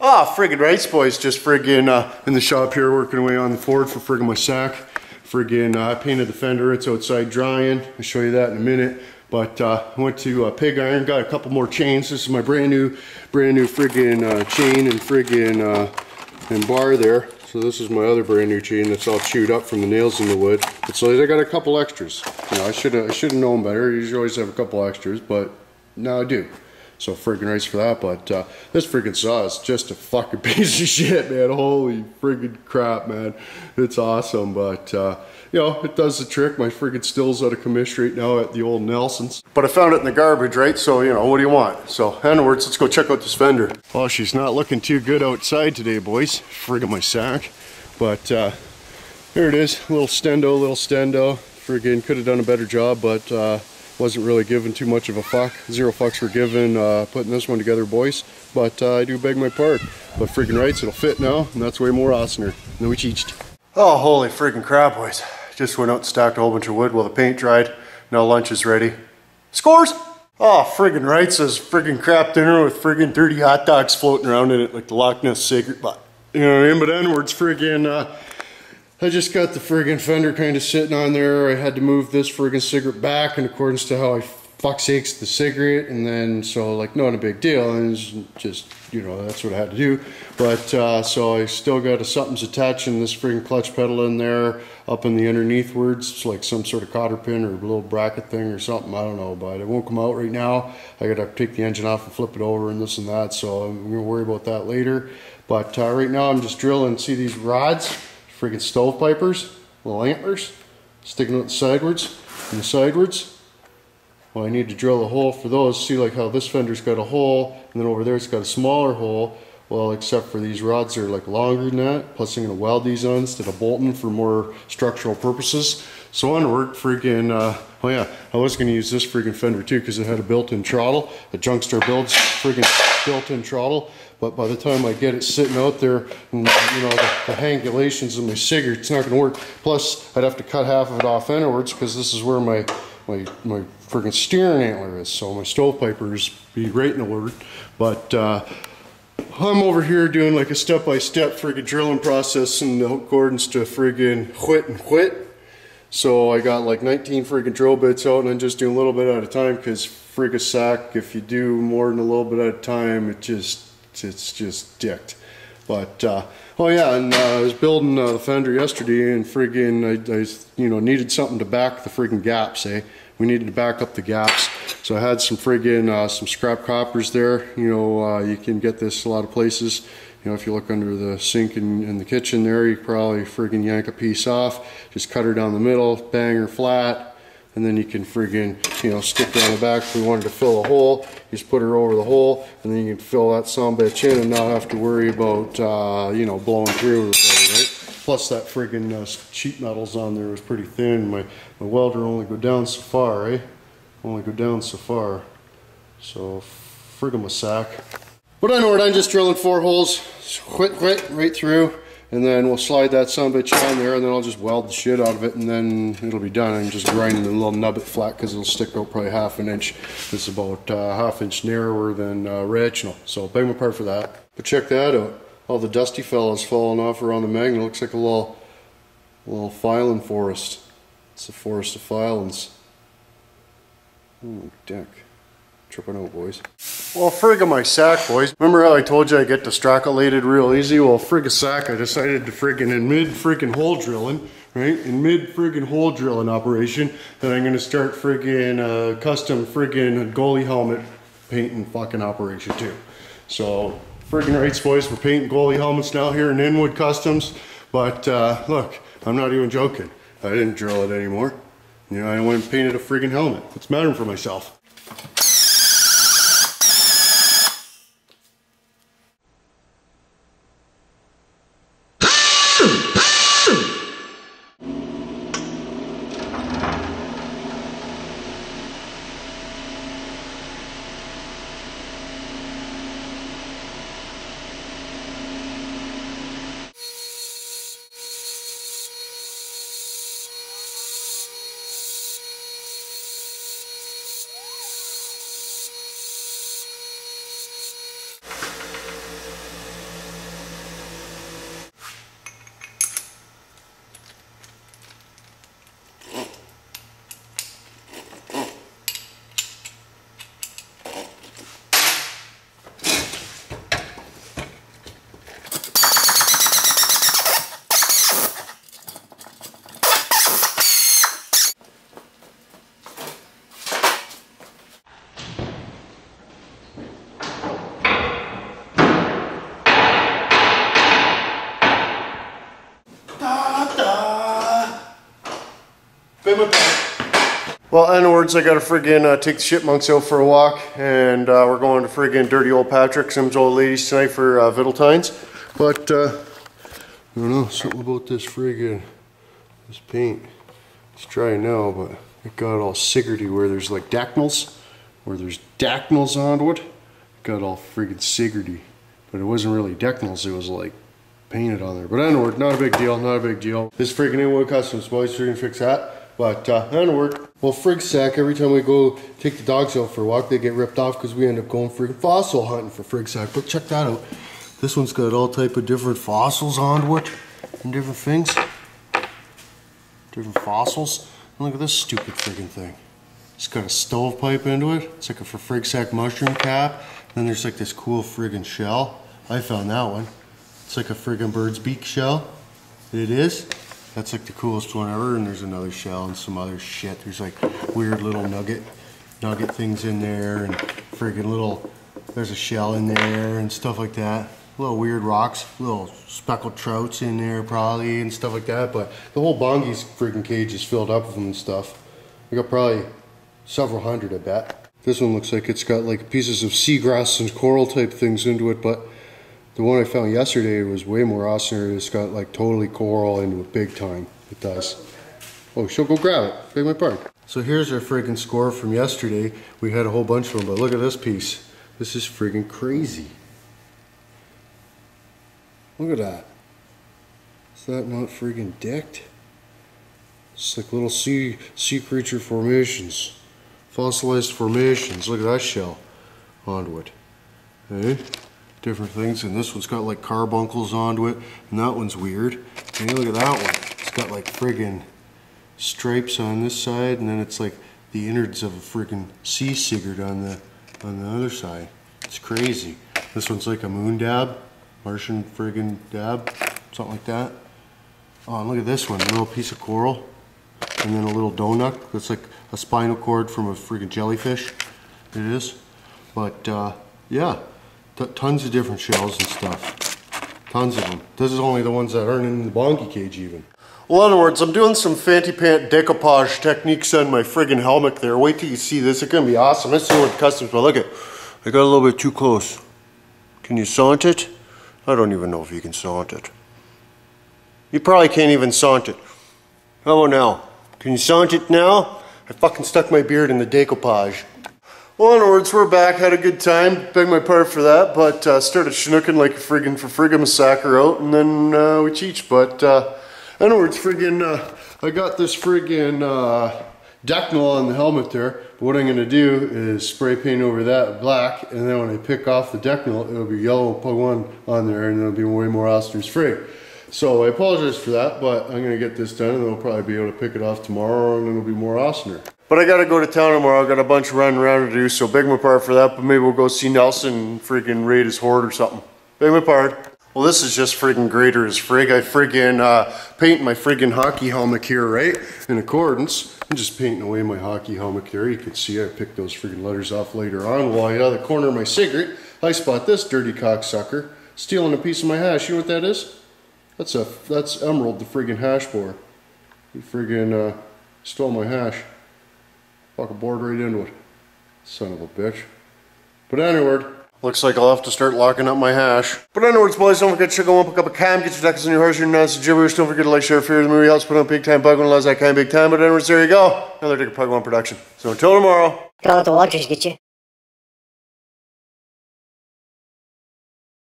Ah, friggin' rights, boys. Just friggin' in the shop here working away on the Ford for friggin' my sack. Friggin' I painted the fender. It's outside drying. I'll show you that in a minute. But I went to pig iron, got a couple more chains. This is my brand new friggin' chain and friggin' and bar there. So this is my other brand new chain that's all chewed up from the nails in the wood. But so I got a couple extras. You know, I should have known better. You usually always have a couple extras, but now I do. So friggin' rights for that. But this friggin' saw is just a fucking piece of shit, man. Holy friggin' crap, man. It's awesome, but you know, it does the trick. My friggin' still's out of commission right now at the old Nelson's. But I found it in the garbage, right? So, you know, what do you want? So, anyways, let's go check out this fender. Well, she's not looking too good outside today, boys. Friggin' my sack. But here it is. Little stendo. Friggin' could have done a better job, but wasn't really given too much of a fuck. Zero fucks were given putting this one together, boys. But I do beg my pardon. But friggin' rights, it'll fit now, and that's way more awesomer than we cheeched. Oh, holy friggin' crap, boys. Just went out and stacked a whole bunch of wood while the paint dried. Now lunch is ready. Scores! Oh, friggin' rights, this friggin' crap dinner with friggin' 30 hot dogs floating around in it like the Loch Ness secret. But, you know what I mean? But onwards, friggin', I just got the friggin' fender kind of sitting on there. I had to move this friggin' cigarette back in accordance to how I fucksakes the cigarette, and then so like not a big deal, and it's just, you know, that's what I had to do. But so I still got something's attaching this friggin' clutch pedal in there up in the underneathwards. It's like some sort of cotter pin or a little bracket thing or something, I don't know, but it won't come out right now. I gotta take the engine off and flip it over and this and that, so I'm gonna worry about that later. But right now I'm just drilling. See these rods? Friggin' stovepipers, little antlers sticking out sidewards and the sidewards. Well, I need to drill a hole for those. See, like how this fender's got a hole, and then over there it's got a smaller hole. Well, except for these rods are like longer than that. Plus, I'm gonna weld these on instead of bolting for more structural purposes. So onward, friggin'. Oh yeah, I was gonna use this friggin' fender too because it had a built-in throttle. The Junkstar builds friggin' built-in throttle. But by the time I get it sitting out there, and you know the hangulations of my cigarette, it's not gonna work. Plus, I'd have to cut half of it off inwards because this is where my friggin' steering antler is, so my stovepipers be right in the word. But I'm over here doing like a step-by-step friggin' drilling process in accordance to friggin' quit and quit. So I got like 19 friggin' drill bits out, and I'm just doing a little bit at a time because friggin' sack, if you do more than a little bit at a time, it's just dicked. But oh yeah, and I was building the fender yesterday, and friggin' I you know, needed something to back the friggin' gaps, eh? We needed to back up the gaps, so I had some friggin' some scrap coppers there. You know, you can get this a lot of places. You know, if you look under the sink in the kitchen there, you can probably friggin' yank a piece off, just cut her down the middle, bang her flat, and then you can friggin', you know, stick down the back. If we wanted to fill a hole, you just put her over the hole, and then you can fill that sumbitch in and not have to worry about, you know, blowing through or whatever, right? Plus that friggin' sheet metals on there was pretty thin. My welder only go down so far, eh? Only go down so far. So friggin' my sack. But I know what, I'm just drilling 4 holes, right through, and then we'll slide that sumbitch on there, and then I'll just weld the shit out of it, and then it'll be done. I'm just grinding the little nub it flat because it'll stick out probably 1/2 inch. It's about 1/2 inch narrower than original. So beg my pardon for that. But check that out. All the dusty fellas falling off around the magnet. It looks like a little filing forest. It's a forest of filings. Oh, dick. Tripping out, boys. Well, friggin' my sack, boys. Remember how I told you I get distraculated real easy? Well, friggin' sack, I decided to friggin' in mid friggin' hole drilling, right? In mid friggin' hole drilling operation, that I'm gonna start friggin' custom friggin' goalie helmet painting fucking operation too. So, friggin' rights, boys, we're painting goalie helmets now here in Inwood Customs. But look, I'm not even joking. I didn't drill it anymore. You know, I went and painted a friggin' helmet. What's the matter for myself? Play my part. Well, anyways, I gotta friggin' take the chipmunks out for a walk, and we're going to friggin' dirty old Patrick's and old ladies tonight for Vittles. But I don't know, something about this friggin' this paint. It's dry now, but it got all sigurdy where there's like dactyls, onto it. It got all friggin' sigurdy, but it wasn't really dactyls. It was like painted on there. But anyway, not a big deal, not a big deal. This friggin' Inwood Customs, boys, we're gonna fix that. But anyway, well, frig sack, every time we go take the dogs out for a walk, they get ripped off because we end up going friggin' fossil hunting for frig sack. But check that out. This one's got all type of different fossils onto it and different things. Different fossils. And look at this stupid friggin' thing. It's got a stovepipe into it. It's like a for frig sack mushroom cap. Then there's like this cool friggin' shell. I found that one. It's like a friggin' bird's beak shell. It is. That's like the coolest one ever. And there's another shell and some other shit. There's like weird little nugget things in there, and friggin' little, there's a shell in there and stuff like that. Little weird rocks, little speckled trouts in there probably and stuff like that. But the whole Bongi's friggin' cage is filled up with them and stuff. I got probably several hundred, I bet. This one looks like it's got like pieces of seagrass and coral type things into it, but the one I found yesterday was way more awesome. It's got like totally coral into it, big time. It does. Oh, she'll go grab it. Beg my pardon. So here's our friggin' score from yesterday. We had a whole bunch of them, but look at this piece. This is friggin' crazy. Look at that. Is that not friggin' decked? It's like little sea creature formations. Fossilized formations. Look at that shell onto it. Hey? Different things. And this one's got like carbuncles onto it. And that one's weird. And you look at that one. It's got like friggin' stripes on this side. And then it's like the innards of a friggin' sea sigurd on the other side. It's crazy. This one's like a moon dab. Martian friggin' dab, something like that. Oh, and look at this one, a little piece of coral, and then a little donut. That's like a spinal cord from a friggin' jellyfish. It is. But yeah, tons of different shells and stuff. Tons of them. This is only the ones that aren't in the Bongi cage even. Well, in other words, I'm doing some fancy pant decoupage techniques on my friggin' helmet there. Wait till you see this. It's gonna be awesome. Let's see what the customs, but look at, I got a little bit too close. Can you saunt it? I don't even know if you can saunt it. You probably can't even saunt it. How about now? Can you saunt it now? I fucking stuck my beard in the decoupage. Well, in other words, we're back, had a good time. Beg my pardon for that, but started schnooking like a friggin' for friggin' massacre out, and then we cheech. But in other words, friggin' I got this friggin' Dactyl on the helmet there. But what I'm going to do is spray paint over that black, and then when I pick off the Dactyl, it'll be yellow, put one on there, and it'll be way more awesome frig. So I apologize for that, but I'm going to get this done, and I'll probably be able to pick it off tomorrow, and it'll be more awesome. But I got to go to town tomorrow. I got a bunch of running around to do, so beg my pardon for that. But maybe we'll go see Nelson and friggin' raid his hoard or something. Beg my pardon. Well, this is just friggin' greater as frig. I friggin' painting my friggin' hockey helmet here, right? In accordance. I'm just painting away my hockey helmet there. You can see I picked those friggin' letters off later on. While out of the corner of my cigarette, I spot this dirty cocksucker stealing a piece of my hash. You know what that is? That's Emerald, the friggin' hash borer. He friggin' stole my hash. Fucking bored right into it. Son of a bitch. But anyway, looks like I'll have to start locking up my hash. But anyways, boys, don't forget to go up, pick up a cam, get your decks on your horse, your nuts, and gibberish. Don't forget to like, share, fear the movie, helps put on big time pug one, loves that kind of big time. But anyways, there you go. Another Dick Pug One production. So until tomorrow. Don't let the watchers get you.